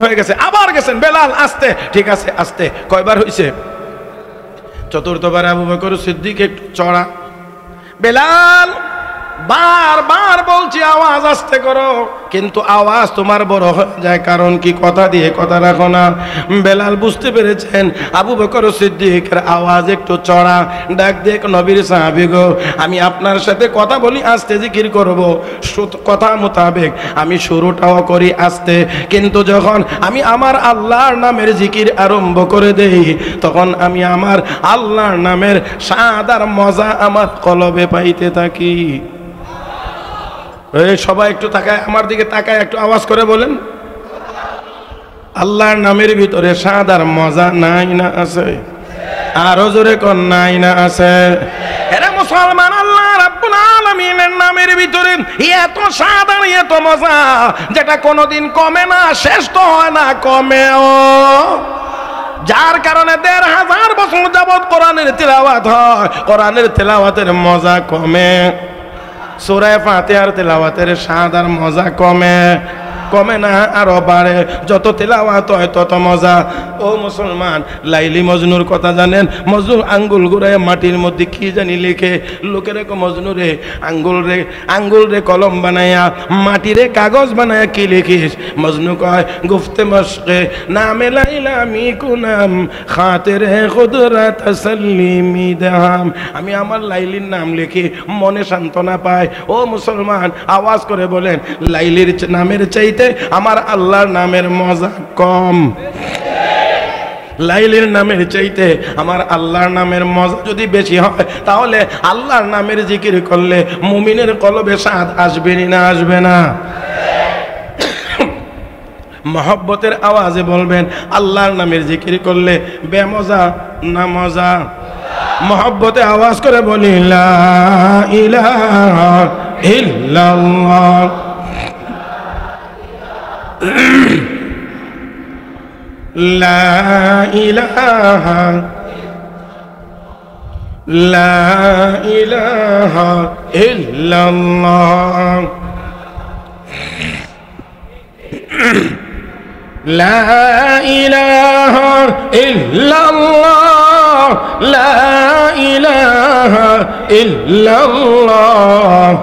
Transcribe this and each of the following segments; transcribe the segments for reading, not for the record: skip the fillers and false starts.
হয়ে গেছে, আবার গেছেন বেলাল আস্তে, ঠিক আছে আস্তে। কয়বার হইছে? চতুর্থবার আবু বকর সিদ্দিক একটু চড়া। বেলাল বারবার বলছি আওয়াজ আস্তে করো, কিন্তু আওয়াজ তোমার বড় হয়ে যায়। কারণ কি? কথা দিয়ে কথা রাখো না। বেলাল বুঝতে পেরেছেন আবু বকর সিদ্দিকের আওয়াজ একটু চড়া। ডাক দিয়ে নবীর সাহাবী গো, আমি আপনার সাথে কথা বলি আস্তে, জিকির করব কথা মোতাবেক আমি শুরুটাও করি আস্তে, কিন্তু যখন আমি আমার আল্লাহর নামের জিকির আরম্ভ করে দেই তখন আমি আমার আল্লাহর নামের স্বাদ আর মজা আমার কলবে পাইতে থাকি। সবাই একটু তাকায়, আমার দিকে তাকায়, একটু আওয়াজ করে বলেন, আল্লাহর নামের ভিতরে স্বাদ আর মজা নাই না আছে? আরো জোরে কোন নাই না আছে? এরা মুসলমান, আল্লাহ রাব্বুল আলামিনের নামের ভিতরে এত স্বাদ আর এত মজা যেটা কোনোদিন কমে না, শেষ তো হয় না, কমেও। যার কারণে ১৫০০ বছর যাবত কোরআনের তিলাওয়াত হয়, কোরআনের তিলাওয়াতের মজা কমে, সূরা ফাতিহার তিলাওয়াতের স্বাদ আর মজা কমে, কমে না আরো বাড়ে। যত তিলাওয়াত হয় তত মজা। ও মুসলমান, লাইলি মজনুর কথা জানেন? মজনু আঙ্গুল ঘুরায় মাটির মধ্যে কি জানি লিখে। লোকের মজনু রে আঙ্গুল রে কলম বানায়া, মাটি রে কাগজ বানায়া কি লিখিস? মজনু কয় গুফতে মশকে নামে লাইলা মি কুনাম খাতির হে খুদরা তাসল্লিমি দেহাম। আমি আমার লাইলির নাম লিখি, মনে সান্ত্বনা পায়। ও মুসলমান, আওয়াজ করে বলেন, লাইলির নামের চাইতে আমার আল্লাহর নামের মজা কম? লাইলির নামের চাইতে আমার আল্লাহর নামের মজা যদি বেশি হয় তাহলে আল্লাহর নামের জিকির করলে মুমিনের কলবে স্বাদ আসবে না আসবে না? মহব্বতের আওয়াজে বলবেন, আল্লাহর নামের জিকির করলে বেমজা না মজা? মহব্বতে আওয়াজ করে বলি, লা ইলাহা ইল্লাল্লাহ লা ইলাহা ইল্লাল্লাহ লা ইলাহা ইল্লাল্লাহ লা ইলাহা ইল্লাল্লাহ।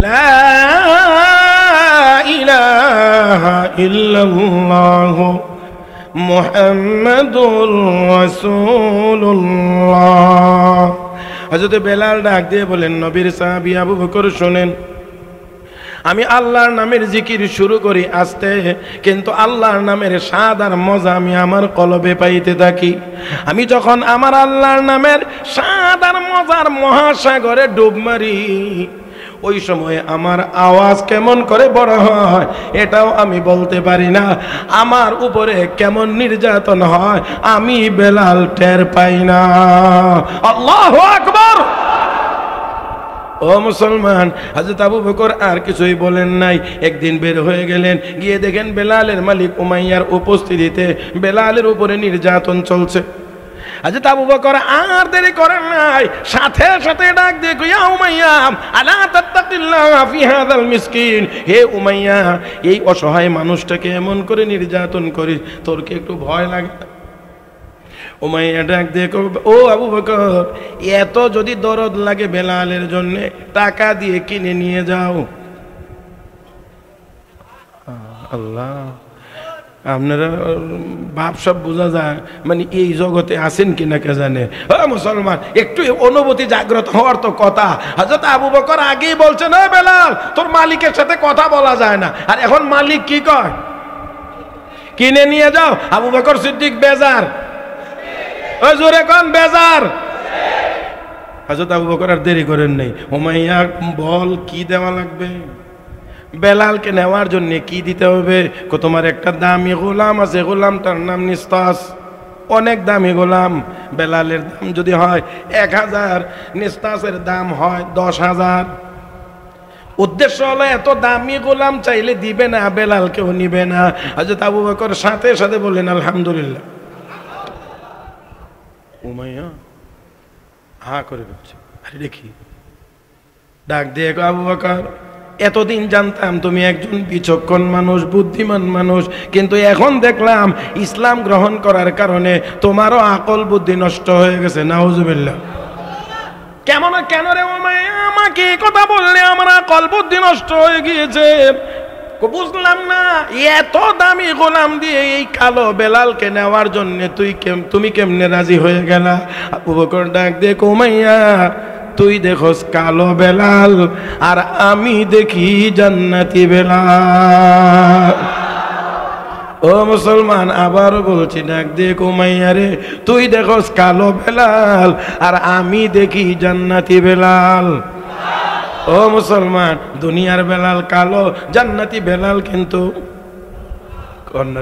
লা ইলাহা ইল্লাল্লাহ মুহাম্মাদুর রাসূলুল্লাহ। হযরত বেলাল ডাক দিয়ে বলেন, নবীর সাহাবী আবু বকর শুনেন, আমি আল্লাহর নামের জিকির শুরু করি আস্তে, কিন্তু আল্লাহর নামের স্বাদ আর মজা আমি আমার কলবে পাইতে থাকি। আমি যখন আমার আল্লাহর নামের স্বাদ আর মজার মহাসাগরে ডুব মারি, ওই সময় আমার আওয়াজ কেমন করে বড় হয় এটাও আমি বলতে পারি না। আমার উপরে কেমন নির্যাতন হয় আমি বেলাল টের পাই না। আল্লাহু আকবার। ও মুসলমান, হযরত আবু বকর আর কিছুই বলেন নাই। একদিন বের হয়ে গেলেন, গিয়ে দেখেন বেলালের মালিক উমাইয়ার উপস্থিতিতে বেলালের উপরে নির্যাতন চলছে। হযরত আবু বকর আর দেরি করেন নাই, সাথে সাথে ডাক দিয়ে ইয়া উমাইয়া আলা তাত্তাকিল্লাহ ফি হাযাল মিসকিন। হে উমাইয়া, এই অসহায় মানুষটাকে এমন করে নির্যাতন করিস, তোর কি একটু ভয় লাগে? উমাইয়া ডাক দিয়ে ও আবু বকর, এত যদি দরদ লাগে বেলালের জন্য টাকা দিয়ে কিনে নিয়ে যাও। আল্লাহ, আপনারা ভাব সব বোঝা যায়, মানে এই জগতে আছেন কিনা কে জানে। মুসলমান, একটু অনুভূতি জাগ্রত হওয়ার তো কথা। হযরত আবু বকর আগেই বলছেন, ও বেলাল, তোর মালিকের সাথে কথা বলা যায় না, আর এখন মালিক কি কয়? কিনে নিয়ে যাও। আবু বকর সিদ্দিক বেজার, ও জোরে কোন বেজার? হযরত আবু বকর আর দেরি করেন নাই, উমাইয়া বল কি দেওয়া লাগবে? বেলালকে নেওয়ার জন্য কি দিতে হবে? তোমার একটা দামি গোলাম আছে, গোলামটার নাম নিস্তাস, অনেক দামি গোলাম। বেলালের দাম যদি হয় ১,০০০, নিস্তাসের দাম হয় ১০,০০০। উদ্দেশ্য হলো এত দামি গোলাম চাইলে দিবে না, বেলালকেও নিবে না। হযরত আবু বকর সাথে সাথে বললেন আলহামদুলিল্লাহ। উমাইয়া হা করে বলছে, আরে দেখি, ডাক দিয়ে আবু বকর, এতদিন জানতাম তুমি একজন বিচক্ষণ মানুষ, বুদ্ধিমান মানুষ, কিন্তু এখন দেখলাম ইসলাম গ্রহণ করার কারণে তোমারও আকল বুদ্ধি নষ্ট হয়ে গেছে। নাউজুবিল্লাহ। কেমন কেন রে উমাইয়া, আমাকে কথা বললে আমার আকল বুদ্ধি নষ্ট হয়ে গিয়েছে? বুঝলাম না, এত দামি গোলাম দিয়ে এই কালো বেলালকে নেওয়ার জন্য তুমি কেমনে রাজি হয়ে গেলা? আবু বকর ডাক দিয়ে উমাইয়া, তুই দেখোস কালো বেলাল আর আমি দেখি জান্নাতি বেলাল। ও মুসলমান, আবার বলছি, ডাক দিয়ে উমাইয়া রে, তুই দেখোস কালো বেলাল আর আমি দেখি জান্নাতি বেলাল। ও মুসলমান, দুনিয়ার বেলাল কালো, জান্নাতি বেলাল কিন্তু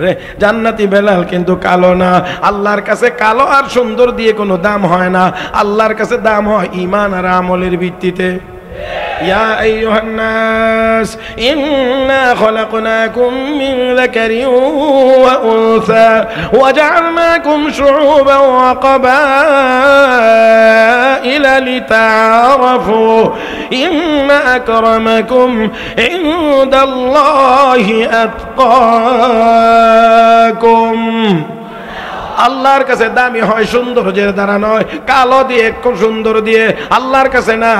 রে, জান্নাতি বেলাল কিন্তু কালো না। আল্লাহর কাছে কালো আর সুন্দর দিয়ে কোনো দাম হয় না, আল্লাহর কাছে দাম হয় ঈমান আর আমলের ভিত্তিতে। يا أيها الناس إنا خلقناكم من ذكر وأنثى وجعلناكم شعوبا وقبائل لتعارفوا إن أكرمكم عند الله أتقاكم। আল্লাহর কাছে দামি হয় সৌন্দর্যের দ্বারা নয়, কালো দিয়ে, খুব সুন্দর দিয়ে, আল্লাহর কাছে না।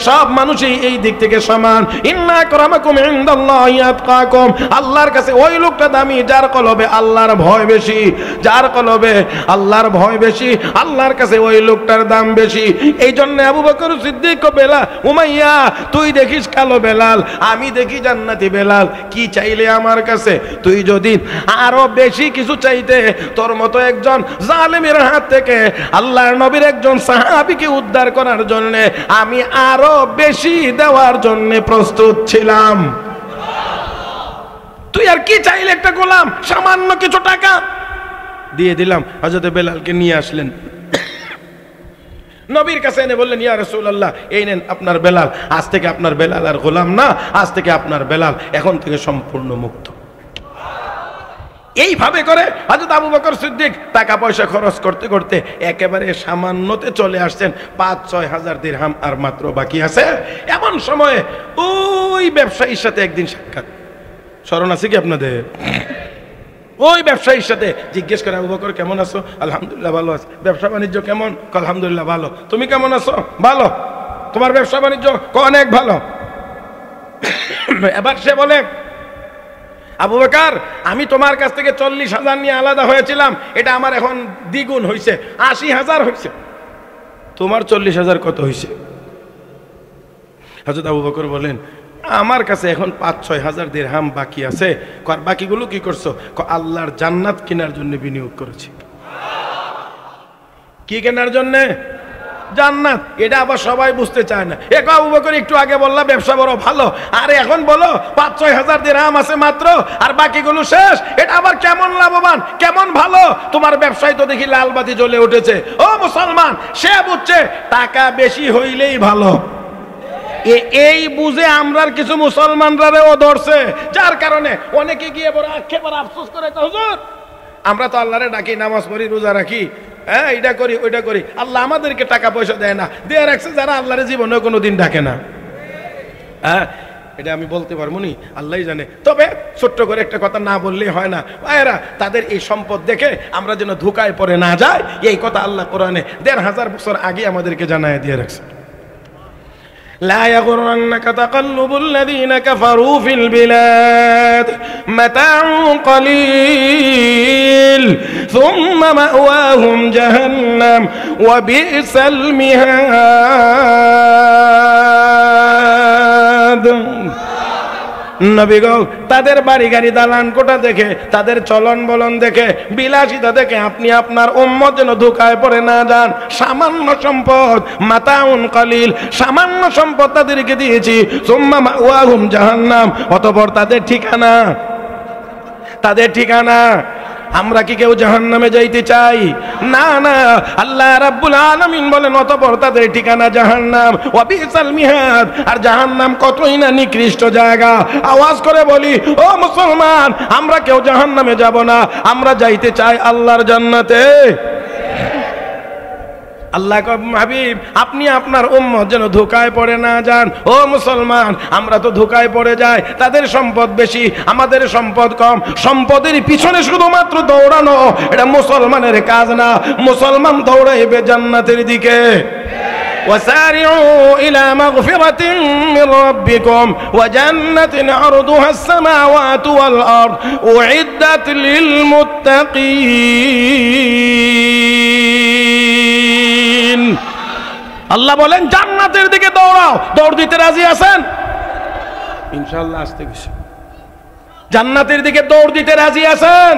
সব মানুষই এই দিক থেকে সমান। ইন্না আকরামাকুম ইনদাল্লাহি আতকাকুম। আল্লাহর কাছে ওই লোকটা দামি যার কলবে আল্লাহর ভয় বেশি, যার কলবে আল্লাহর ভয় বেশি, আল্লাহর কাছে ওই লোকটার দাম বেশি। এই জন্য আবু বকর সিদ্দিক বেলাল, উমাইয়া তুই দেখিস কালো বেলাল, আমি দেখি জান্নাতি বেলাল। কি চাইলে আমার কাছে? তুই যদি আরো বেশি কিছু চাইতে, তোর মতো একজন জালেমের হাত থেকে আল্লাহর নবীর একজন সাহাবীকে উদ্ধার করার জন্য আমি আরো বেশি দেওয়ার জন্য প্রস্তুত ছিলাম। তুই আর কি চাইলে? একটা গোলাম, সামান্য কিছু টাকা দিয়ে দিলাম। হযরত বেলালকে নিয়ে আসলেন, নবীর কাছে এনে বললেন, ইয়া রাসূলুল্লাহ, এই নেন আপনার বেলাল। আজ থেকে আপনার বেলাল আর গোলাম না, আজ থেকে আপনার বেলাল এখন থেকে সম্পূর্ণ মুক্ত। এইভাবে করে হযরত আবু বকর সিদ্দিক টাকা পয়সা খরচ করতে করতে একেবারে সামান্যতে চলে আসছেন। ৫-৬ হাজার দিরহাম আর মাত্র বাকি আছে। এমন সময়ে ওই ব্যবসায়ীর সাথে একদিন সাক্ষাৎ, স্মরণ আছে কি আপনাদের? ওই ব্যবসায়ীর সাথে জিজ্ঞেস করে, আবু বকর কেমন আছো? আলহামদুলিল্লাহ ভালো আছি। ব্যবসা বাণিজ্য কেমন? আলহামদুলিল্লাহ ভালো। তুমি কেমন আছো? ভালো। তোমার ব্যবসা বাণিজ্য? অনেক ভালো। এবার সে বলে, আবু বকর, আমি তোমার কাছ থেকে ৪০,০০০ নিয়ে আলাদা হয়েছিলাম, এটা আমার এখন দ্বিগুণ হয়েছে, ৮০,০০০ হয়েছে। তোমার ৪০,০০০ কত হয়েছে? হযরত আবু বকর বলেন, আমার কাছে এখন ৫-৬ হাজার দিরহাম বাকি আছে। বাকিগুলো কি করছো? আল্লাহর জান্নাত কেনার জন্য বিনিয়োগ করেছি। কি কেনার জন্যে? জান্নাত। এটা আবার সবাই বুঝতে চায় না। আবু বকর একটু আগে বললা ব্যবসা বড় ভালো, আর এখন বলো ৫-৬ হাজার দিরহাম আছে মাত্র আর বাকিগুলো শেষ। এটা আবার কেমন লাভবান, কেমন ভালো? তোমার ব্যবসায় তো দেখি লাল বাতি জ্বলে উঠেছে। ও মুসলমান, সে বুঝছে টাকা বেশি হইলেই ভালো। এই বুঝে আমরার কিছু মুসলমানরাও ধরছে, যার কারণে অনেকে গিয়ে বড় একেবারে আফসোস করে, হুজুর আমরা তো আল্লাহরে ডাকি, নামাজ পড়ি, রোজা রাখি, হ্যাঁ এটা করি ওইটা করি, আল্লাহ আমাদেরকে টাকা পয়সা দেয় না। দিয়ে রাখছে যারা আল্লাহরে জীবনে কোনোদিন ডাকে না। হ্যাঁ, এটা আমি বলতে পারবো নি, আল্লাহই জানে। তবে ছোট্ট করে একটা কথা না বললেই হয় না ভাইয়েরা, তাদের এই সম্পদ দেখে আমরা যেন ধোঁকায় পড়ে না যাই, এই কথা আল্লাহ কোরআনে ১৫০০ বছর আগে আমাদেরকে জানায় দিয়ে রাখছে। لا يغرنك تقلب الذين كفروا في البلاد متاع قليل ثم مأواهم جهنم وبئس المهاد। নবী গো, তাদের বাড়ি গাড়ি দালান কোঠা দেখে, তাদের চলন বলন দেখে, বিলাসিতা দেখে আপনি আপনার উম্মত যেন ধোঁকায় পড়ে না যান। সামান্য সম্পদ, মাতাউন কালিল, সামান্য সম্পদ তাদেরকে দিয়েছি। সুম্মা মাওয়াহুম জাহান্নাম, অতঃপর তাদের ঠিকানা। আমরা কি কেউ জাহান্নামে যাইতে চাই? না না, আল্লাহ রাব্বুল আলামিন বলেন অতঃপর তাদের ঠিকানা জাহান্নাম, ওয়া বিসাল মিহাদ, আর জাহান্নাম কতই না নিকৃষ্ট জায়গা। আওয়াজ করে বলি, ও মুসলমান, আমরা কেউ জাহান্নামে যাব না, আমরা যাইতে চাই আল্লাহর জান্নাতে। আল্লাহ হাবিব আপনি আপনার উম্মত যেন ধোঁকায় পড়ে না যান। ও মুসলমান, আমরা তো ধোঁকায় পড়ে যাই, তাদের সম্পদ বেশি, আমাদের সম্পদ কম। সম্পদের পিছনে শুধুমাত্র দৌড়ানো এটা মুসলমানের কাজ না। মুসলমান দৌড়াইবে জান্নাতের দিকে। وسارعوا إلى مغفرة من ربكم وجنة عرضها السماوات والأرض أعدت للمتقين। আল্লাহ বলেন জান্নাতের দিকে দৌড়াও। দৌড় দিতে রাজি আছেন? ইনশাআল্লাহ আসতে গেছে। জান্নাতের দিকে দৌড় দিতে রাজি আছেন?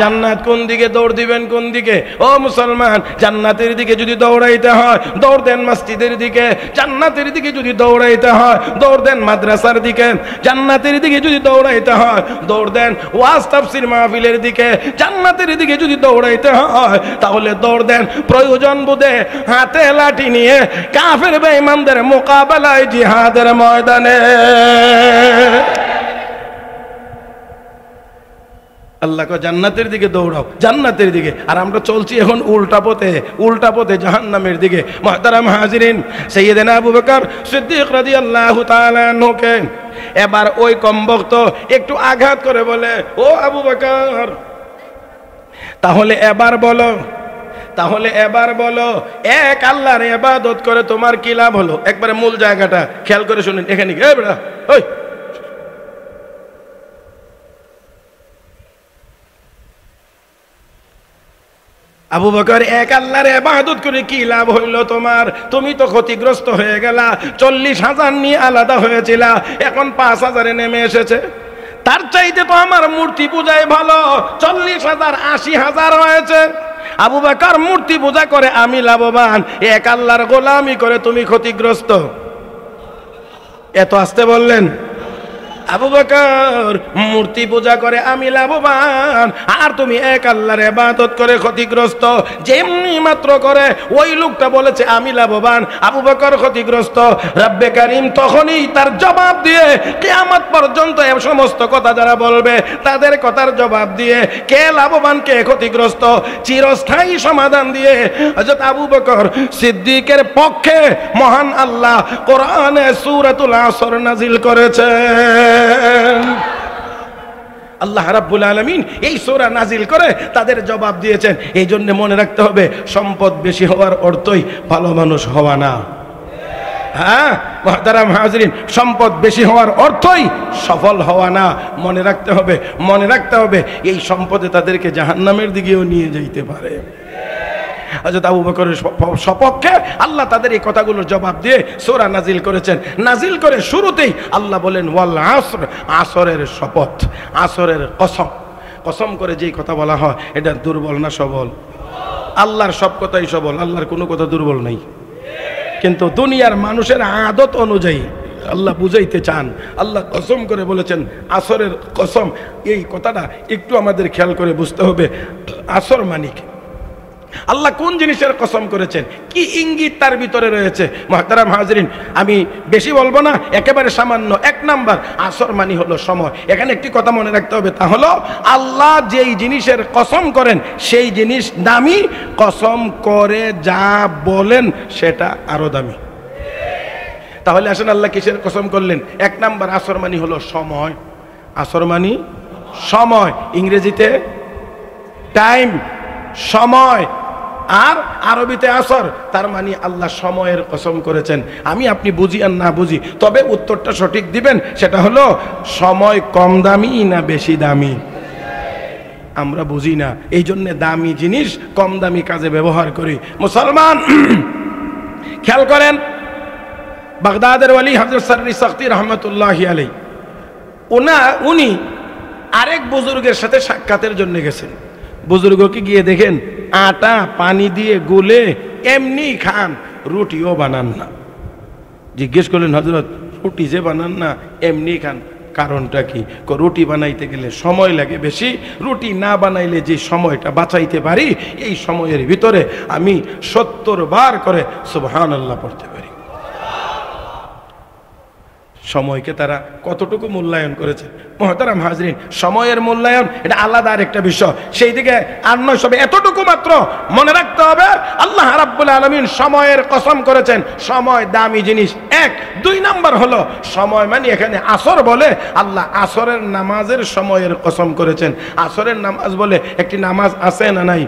জান্নাত কোন দিকে দৌড় দিবেন? কোন দিকে? ও মুসলমান, জান্নাতের দিকে যদি দৌড়াইতে হয় দৌড় দেন মসজিদের দিকে। জান্নাতের দিকে যদি দৌড়াইতে হয় দৌড় দেন মাদ্রাসার দিকে। জান্নাতের দিকে যদি দৌড়াইতে হয় দৌড় দেন ওয়াজ তাফসীর মাহফিলের দিকে। জান্নাতের দিকে যদি দৌড়াইতে হয় তাহলে দৌড় দেন প্রয়োজন বোধে হাতে লাঠি নিয়ে কাফের বেঈমানদের মোকাবেলায় জিহাদের ময়দানে। আল্লাহ কো জান্নাতের দিকে দৌড়াও, জান্নাতের দিকে। আর আমরা চলছি এখন উল্টা পথে জাহান্নামের দিকে। মুহতারাম হাজিরিন, সাইয়েদনা আবু বকর সিদ্দিক রাদিয়াল্লাহু তাআলা আনহুকে এবার ওই কমবক্ত একটু আঘাত করে বলে, ও আবু বকর, তাহলে এবার বলো এক আল্লাহর ইবাদত করে তোমার কি লাভ হলো? একবারে মূল জায়গাটা খেয়াল করে শুনুন। এখানে এই বেটা, ওই আবু বকর, এক আল্লাহর ইবাদত করে কি লাভ হইল তোমার? তুমি তো ক্ষতিগ্রস্ত হয়ে গেলা। 40,000 নিয়ে আলাদা হয়েছিলা, এখন 5,000-এ নেমে এসেছে। তার চাইতে তো আমার মূর্তি পূজাই ভালো। 40,000 80,000 হয়েছে। আবু বকর মূর্তি পূজা করে আমি লাভবান, এক আল্লাহর গোলামি করে তুমি ক্ষতিগ্রস্ত। এত আসতে বললেন? আবু বকর মূর্তি পূজা করে আমি লাভবান, আর তুমি এক আল্লাহর ইবাদত করে ক্ষতিগ্রস্ত। যেমনি মাত্র করে ওই লোকটা বলেছে আমি লাভবান, আবু বকর ক্ষতিগ্রস্ত, রব্বে কারীম তখনই তার জবাব দিয়ে কিয়ামত পর্যন্ত এই সমস্ত কথা যারা বলবে তাদের কথার জবাব দিয়ে কে লাভবান কে ক্ষতিগ্রস্ত চিরস্থায়ী সমাধান দিয়ে হযরত আবু বকর সিদ্দিকের পক্ষে মহান আল্লাহ কোরআনে সূরাতুল আসর নাজিল করেছেন। আল্লাহ রাব্বুল আলামিন এই সূরা নাজিল করে তাদের জবাব দিয়েছেন। এই জন্য মনে রাখতে হবে, সম্পদ বেশি হওয়ার অর্থই ভালো মানুষ হওয়া না। হ্যাঁ মুহতারাম হাজিরিন, সম্পদ বেশি হওয়ার অর্থই সফল হওয়া না। মনে রাখতে হবে এই সম্পদে তাদেরকে জাহান্নামের দিকেও নিয়ে যাইতে পারে। হযরত আবু বকরের সপক্ষে আল্লাহ তাদের এই কথাগুলোর জবাব দিয়ে সূরা নাজিল করেছেন। নাজিল করে শুরুতেই আল্লাহ বলেন ওয়াল আসর, আসরের শপথ, আসরের কসম করে যেই কথা বলা হয় এটা দুর্বল না সবল? আল্লাহর সব কথাই সবল, আল্লাহর কোনো কথা দুর্বল নেই। কিন্তু দুনিয়ার মানুষের আদত অনুযায়ী আল্লাহ বুঝাইতে চান, আল্লাহ কসম করে বলেছেন আসরের কসম। এই কথাটা একটু আমাদের খেয়াল করে বুঝতে হবে। আসর মানে কি? আল্লাহ কোন জিনিসের কসম করেছেন, কি ইঙ্গিত তার ভিতরে রয়েছে? মুহতারাম হাজিরিন, আমি বেশি বলবো না, একেবারে সামান্য। 1 নাম্বার, আসর মানে হলো সময়। এখানে একটি কথা মনে রাখতে হবে, তা হলো আল্লাহ যেই জিনিসের কসম করেন সেই জিনিস দামি, কসম করে যা বলেন সেটা আরো দামি। তাহলে আসেন আল্লাহ কিসের কসম করলেন? 1 নাম্বার, আসর মানে হলো সময়। আসর মানে সময়, ইংরেজিতে টাইম, সময়, আর আরবিতে আসর। তার মানে আল্লাহ সময়ের কসম করেছেন। আমি আপনি বুঝি আর না বুঝি, তবে উত্তরটা সঠিক দিবেন, সেটা হলো সময় কম দামি না বেশি দামি? আমরা বুঝি না, এই জন্য দামি জিনিস কম দামি কাজে ব্যবহার করি। মুসলমান খেয়াল করেন, বাগদাদের ওয়ালি হযরত সাররি সাখতি রহমাতুল্লাহি আলাইহি উনি আরেক বুজুর্গের সাথে সাক্ষাতের জন্য গেছেন। বুজুর্গকে গিয়ে দেখেন আটা পানি দিয়ে গুলে এমনি খান, রুটিও বানান না। জিজ্ঞেস করলেন হযরত, রুটি যে বানান না এমনি খান, কারণটা কি? রুটি বানাইতে গেলে সময় লাগে বেশি, রুটি না বানাইলে যে সময়টা বাঁচাইতে পারি এই সময়ের ভিতরে আমি 70 বার করে সুবহানাল্লাহ পড়তে পারি। সময়কে তারা কতটুকু মূল্যায়ন করেছে। মুহতারাম হাজরিন, সময়ের মূল্যায়ন এটা আলাদা আরেকটা বিষয়, সেই দিকে আর নয়, সবে এতটুকু মাত্র মনে রাখতে হবে আল্লাহ রাব্বুল আলামিন সময়ের কসম করেছেন। সময় দামি জিনিস, এক। দুই নাম্বার হলো সময় মানে এখানে আসর বলে আল্লাহ আসরের নামাজের সময়ের কসম করেছেন। আসরের নামাজ বলে একটি নামাজ আছে না নাই?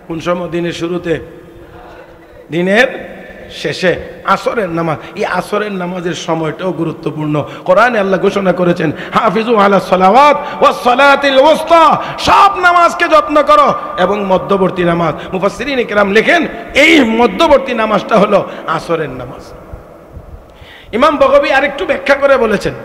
কোন সময়? দিনের শুরুতে, দিনের শেষে আসরের নামাজ। এই আসরের নামাজের সময়টাও গুরুত্বপূর্ণ। কোরআনে আল্লাহ ঘোষণা করেছেন হাফিজু আলাস সালাওয়াত ওয়াস সালাতিল উসতা, সব নামাজকে যত্ন করো এবং মধ্যবর্তী নামাজ। মুফাসসিরিন কিরাম লেখেন এই মধ্যবর্তী নামাজটা হলো আসরের নামাজ। ইমাম বগবী আরেকটু ব্যাখ্যা করে বলেছেন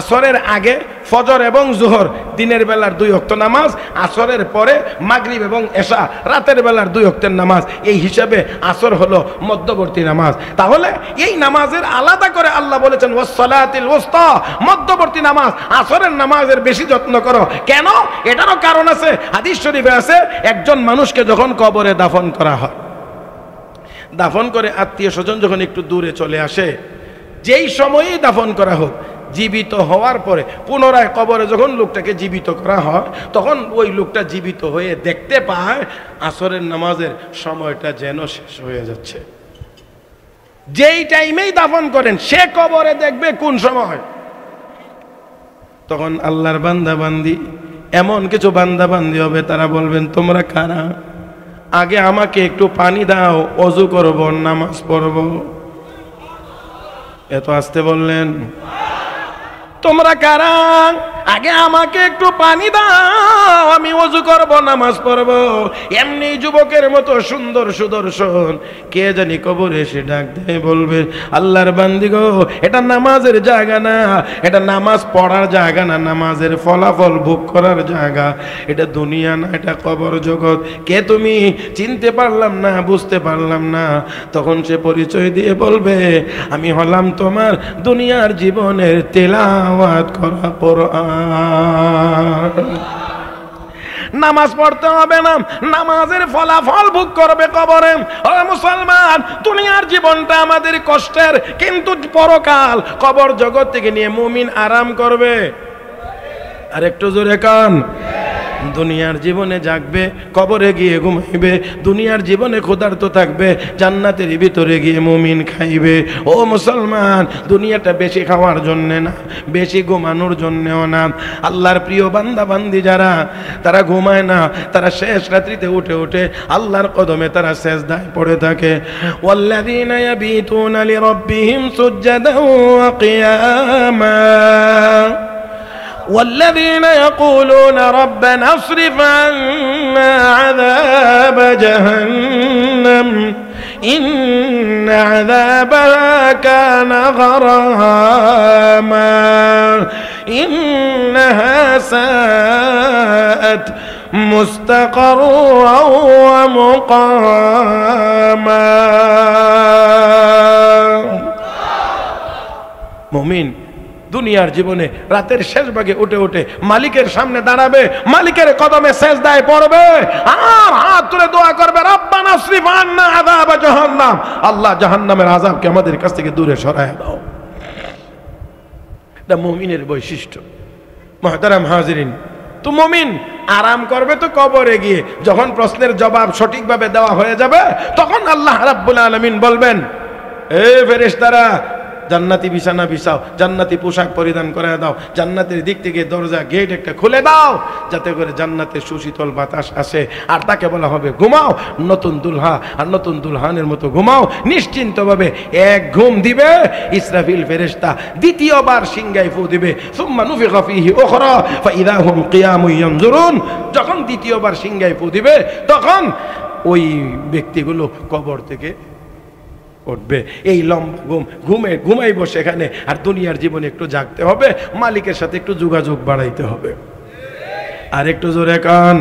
আসরের আগে ফজর এবং জোহর দিনের বেলার 2 ওয়াক্ত নামাজ, আসরের পরে মাগরিব এবং এশা রাতের বেলার 2 ওয়াক্তের নামাজ। এই হিসাবে আসর হলো মধ্যবর্তী নামাজ। তাহলে এই নামাজের আলাদা করে আল্লাহ বলেছেন ওয়াস সালাতিল উসতা, মধ্যবর্তী নামাজ। আসরের নামাজের বেশি যত্ন করো। কেন? এটারও কারণ আছে। হাদিস শরীফে আছে একজন মানুষকে যখন কবরে দাফন করা হয়, দাফন করে আত্মীয় স্বজন যখন একটু দূরে চলে আসে, যেই সময়েই দাফন করা হোক, জীবিত হওয়ার পরে পুনরায় কবরে যখন লোকটাকে জীবিত করা হয়, তখন ওই লোকটা জীবিত হয়ে দেখতে পায় আসরের নামাজের সময়টা যেন শেষ হয়ে যাচ্ছে। যেই টাইমেই দাফন করেন সে কবরে দেখবে কোন সময়। তখন আল্লাহর বান্দা বান্দি, এমন কিছু বান্দা বান্দি হবে তারা বলবেন তোমরা কারা? আগে আমাকে একটু পানি দাও, ওযু করব, নামাজ পড়ব। এত আসতে বললেন? তোমরা কারা? আগে আমাকে একটু পানি দাও, আমি ওযু করব, নামাজ পড়ব। এমনি যুবকের মতো সুন্দর সুদর্শন কে জানি কবরে এসে ডাক দিয়ে বলবে আল্লাহর বান্দি গো, এটা নামাজের জায়গা না, এটা নামাজ পড়ার জায়গা না, নামাজের ফলাফল ভোগ করার জায়গা। এটা দুনিয়া না, এটা কবর জগৎ। কে তুমি? চিনতে পারলাম না, বুঝতে পারলাম না। তখন সে পরিচয় দিয়ে বলবে আমি হলাম তোমার দুনিয়ার জীবনের তেলাওয়াত করা কোরআন। নামাজ পড়তে হবে না, নামাজের ফলাফল ভোগ করবে কবরে। ও মুসলমান, দুনিয়ার জীবনটা আমাদের কষ্টের, কিন্তু পরকাল কবর জগৎ থেকে নিয়ে মুমিন আরাম করবে। আর একটু জোরে কান। দুনিয়ার জীবনে জাগবে, কবরে গিয়ে ঘুমাইবে। দুনিয়ার জীবনে ক্ষুধার্ত থাকবে, জান্নাতের ভিতরে গিয়ে মুমিন খাইবে। ও মুসলমান, দুনিয়াটা বেশি খাওয়ার জন্য না, বেশি ঘুমানোর জন্যও না। আল্লাহর প্রিয় বান্দা বান্দি যারা, তারা ঘুমায় না, তারা শেষ রাত্রিতে উঠে উঠে আল্লাহর কদমে তারা সেজদায় পড়ে থাকে। ওয়াল্লাযীনা ইয়াবিতুনা লিরাব্বিহিম সুজদান ওয়া কিয়ামা والذين يقولون ربنا اصرف عنا عذاب جهنم إن عذابها كان غراما إنها ساءت مستقرا ومقاما مؤمن দুনিয়ার জীবনে রাতের শেষ ভাগে উঠে উঠে মালিকের সামনে দাঁড়াবে, মালিকের কদমে সেজদায় পড়বে আর হাত তুলে দোয়া করবে রব্বানা আসরিফ আন্না আযাব জাহান্নাম, আল্লাহ জাহান্নামের আযাবকে আমাদের কাছ থেকে দূরে সরায় দাও। এটা মুমিনের বৈশিষ্ট্য। মুহতারাম হাজিরিন, তো মুমিন আরাম করবে তো কবরে গিয়ে। যখন প্রশ্নের জবাব সঠিকভাবে দেওয়া হয়ে যাবে, তখন আল্লাহ রাব্বুল আলামিন বলবেন এ ফেরেশতারা জান্নাতি বিছানা বিছাও, জান্নাতি পোশাক পরিধান করে দাও, জান্নাতের দিক থেকে দরজা গেট একটা খুলে দাও যাতে করে জান্নাতের সুশীতল বাতাস আসে। আর তাকে বলা হবে ঘুমাও, নতুন দুলহা আর নতুন দুলহানের মতো ঘুমাও নিশ্চিন্তভাবে। এক ঘুম দিবে ইসরাফিল ফেরেশতা, দ্বিতীয়বার সিংহায় ফু দিবে। সুম্মা নুফিখা ফীহি উখরা ফাইযা হুম কিয়ামুন ইয়ানজুরুন। যখন দ্বিতীয়বার সিংহায় ফু দিবে, তখন ওই ব্যক্তিগুলো কবর থেকে উঠবে। এই লম্বা ঘুমাইব সেখানে। আর দুনিয়ার জীবনে একটু জাগতে হবে, মালিকের সাথে একটু যোগাযোগ বাড়াইতে হবে। আর একটু জোরে কান।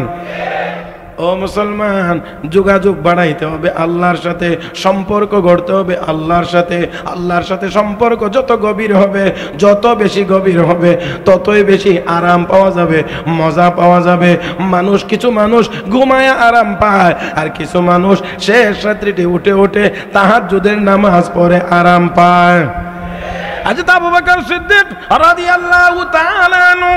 ও মুসলমান, যোগাযোগ বাড়াইতে হবে আল্লাহর সাথে, সম্পর্ক গড়তে হবে আল্লাহর সাথে। আল্লাহর সাথে সম্পর্ক যত গভীর হবে, যত বেশি গভীর হবে, ততই বেশি আরাম পাওয়া যাবে, মজা পাওয়া যাবে। কিছু মানুষ ঘুমায় আরাম পায়, আর কিছু মানুষ শেষ রাত্রিতে উঠে উঠে তাহাজ্জুদের নামাজ পড়ে আরাম পায়। হযরত আবু বকর সিদ্দিক রাদিয়াল্লাহু তাআলা আনহু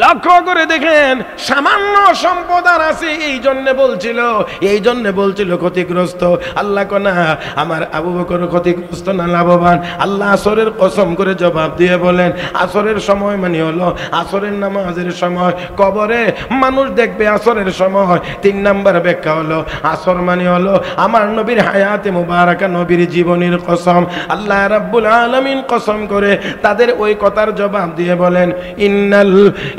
লক্ষ্য করে দেখেন সামান্য সম্পদ আর আছে, এই জন্য বলছিল ক্ষতিগ্রস্ত। আল্লাহ কোনা আমার আবু বকর ক্ষতিগ্রস্ত না লাভবান? আল্লাহ আসরের কসম করে জবাব দিয়ে বলেন আসরের সময় মানে হলো আসরের নামাজের সময়, কবরে মানুষ দেখবে আসরের সময়। 3 নাম্বার ব্যাখ্যা হলো আসর মানে হলো আমার নবীর হায়াতে মুবারাকা, নবীর জীবনের কসম। আল্লাহ রাব্বুল আলামিন কসম করে তাদের ওই কথার জবাব দিয়ে বলেন ইন্নাল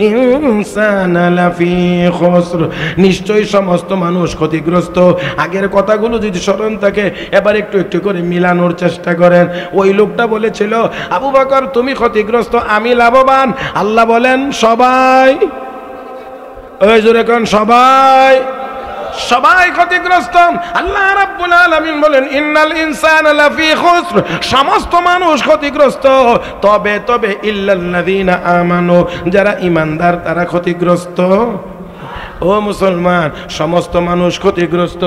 ইনসানা লাফি খুসর, নিশ্চয়ই সমস্ত মানুষ ক্ষতিগ্রস্ত। আগের কথাগুলো যদি স্মরণ থাকে এবার একটু একটু করে মিলানোর চেষ্টা করেন। ওই লোকটা বলেছিল আবু বকর তুমি ক্ষতিগ্রস্ত, আমি লাভবান। আল্লাহ বলেন সবাই, ওই জোরে কোন সবাই ক্ষতিগ্রস্ত। আল্লাহ রাব্বুল আলামিন বলেন ইন্নাল ইনসানা লাফি খুসর, সমস্ত মানুষ ক্ষতিগ্রস্ত, তবে ইল্লাল্লাযীনা আমানু, যারা ঈমানদার তারা ক্ষতিগ্রস্ত। ও মুসলমান, সমস্ত মানুষ ক্ষতিগ্রস্ত।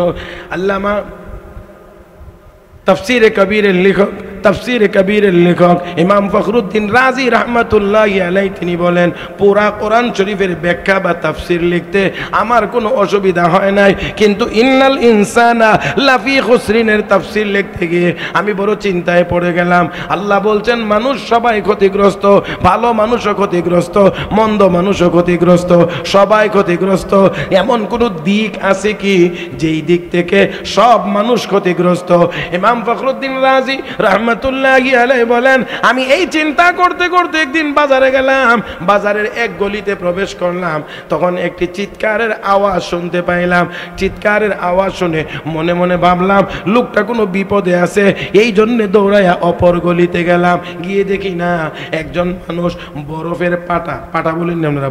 আল্লামা তাফসীরে কবীরের লেখক ইমাম ফখরুদ্দিন রাজি রহমাতুল্লাহি আলাইহি তিনি বলেন পুরা কোরআন শরীফের ব্যাখ্যা বা তাফসীর লিখতে আমার কোনো অসুবিধা হয় নাই, কিন্তু ইন্নাল ইনসানা লাফি খুসরিনের তাফসীর লিখতে গিয়ে আমি বড় চিন্তায় পড়ে গেলাম। আল্লাহ বলছেন মানুষ সবাই ক্ষতিগ্রস্ত, ভালো মানুষও ক্ষতিগ্রস্ত, মন্দ মানুষও ক্ষতিগ্রস্ত, সবাই ক্ষতিগ্রস্ত। এমন কোন দিক আছে কি যেই দিক থেকে সব মানুষ ক্ষতিগ্রস্ত? ইমাম ফখরুদ্দিন রাজি রহমাতুল্লাহি আলাইহি বলেন আমি এই চিন্তা করতে করতে একদিন বাজারে গেলাম, বাজারের এক গলিতে প্রবেশ করলাম, তখন একটি চিৎকারের আওয়াজ শুনতে পাইলাম। চিৎকারের আওয়াজ শুনে মনে মনে ভাবলাম লোকটা কোনো বিপদে আছে, এই জন্য দৌড়াইয়া অপর গলিতে গেলাম। গিয়ে দেখি না একজন মানুষ বরফের পাটা বলেন আপনারা,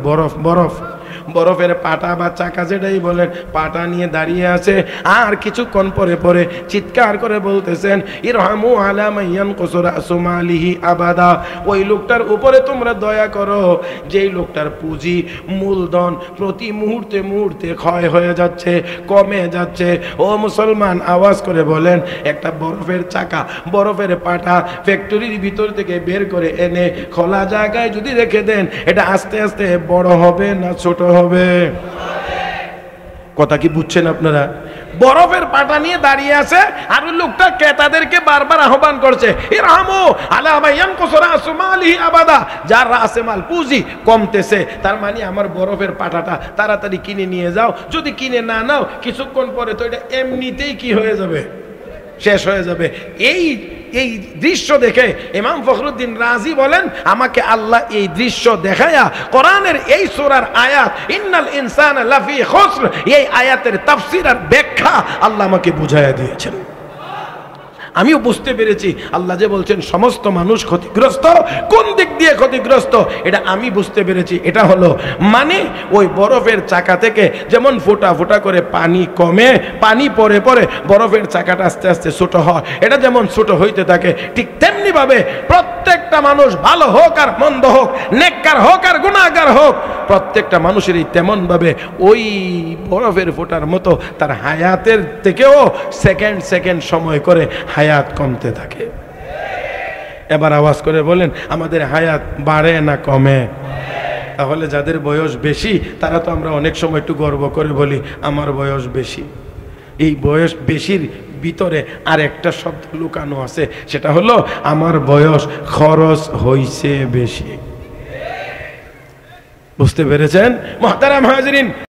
বরফের পাটা বা চাকা যেটাই বলেন, পাটা নিয়ে দাঁড়িয়ে আছে। আর কিছুক্ষণ পরে চিৎকার করে বলতেছেন ইরহামু আলা মাইয়ান কুসরা সুমালিহি আবাদা, ওই লোকটার উপরে তোমরা দয়া করো যেই লোকটার পুঁজি মূলধন প্রতি মুহূর্তে মুহূর্তে ক্ষয় হয়ে যাচ্ছে, কমে যাচ্ছে। ও মুসলমান, আওয়াজ করে বলেন একটা বরফের চাকা, বরফের পাটা ফ্যাক্টরির ভিতর থেকে বের করে এনে খোলা জায়গায় যদি রেখে দেন, এটা আস্তে আস্তে বড় হবে না ছোট হবে? কথা কি বুঝছেন আপনারা? বরফের পাটা নিয়ে দাঁড়িয়ে আছে আর ওই লোকটা ক্রেতাদেরকে বারবার আহ্বান করছে ইরহামু আলা মাইয়ান কুসরা সুমালিহি আবাদা, যার রাসে মাল পুঁজি কমতেছে, তার মানে আমার বরফের পাটাটা তাড়াতাড়ি কিনে নিয়ে যাও। যদি কিনে না নাও কিছুক্ষণ পরে তো এটা এমনিতেই কি হয়ে যাবে, শেষ হয়ে যাবে। এই দৃশ্য দেখে ইমাম ফখরুদ্দিন রাজি বলেন আমাকে আল্লাহ এই দৃশ্য দেখায়া কোরআনের এই সূরার আয়াত ইন্নাল ইনসানা লাফি খুসর, এই আয়াতের তাফসীর আর ব্যাখ্যা আল্লাহ আমাকে বুঝাইয়া দিয়েছেন। আমিও বুঝতে পেরেছি আল্লাহ যে বলছেন সমস্ত মানুষ ক্ষতিগ্রস্ত, কোন দিক দিয়ে ক্ষতিগ্রস্ত এটা আমি বুঝতে পেরেছি। এটা হলো মানে ওই বরফের চাকা থেকে যেমন ফোঁটা ফোঁটা করে পানি কমে, পানি পরে পরে বরফের চাকাটা আস্তে আস্তে ছোট হয়, এটা যেমন ছোট হইতে থাকে ঠিক তেমনি ভাবে প্রত্যেকটা মানুষ ভালো হোক আর মন্দ হোক, নেককার হোক আর গুনাহগার হোক, প্রত্যেকটা মানুষেরই তেমন ভাবে ওই বরফের ফোঁটার মতো তার হায়াতের থেকেও সেকেন্ড সময় করে হায়াত কমতে থাকে। এবার আওয়াজ করে বলেন আমাদের হায়াত বাড়ে না কমে? তাহলে যাদের বয়স বেশি তারা তো আমরা অনেক সময় একটু গর্ব করে বলি আমার বয়স বেশি। এই বয়স বেশির ভিতরে আর একটা শব্দ লুকানো আছে, সেটা হলো আমার বয়স খরচ হইছে বেশি। বুঝতে পেরেছেন মুহতারাম হাজিরিন?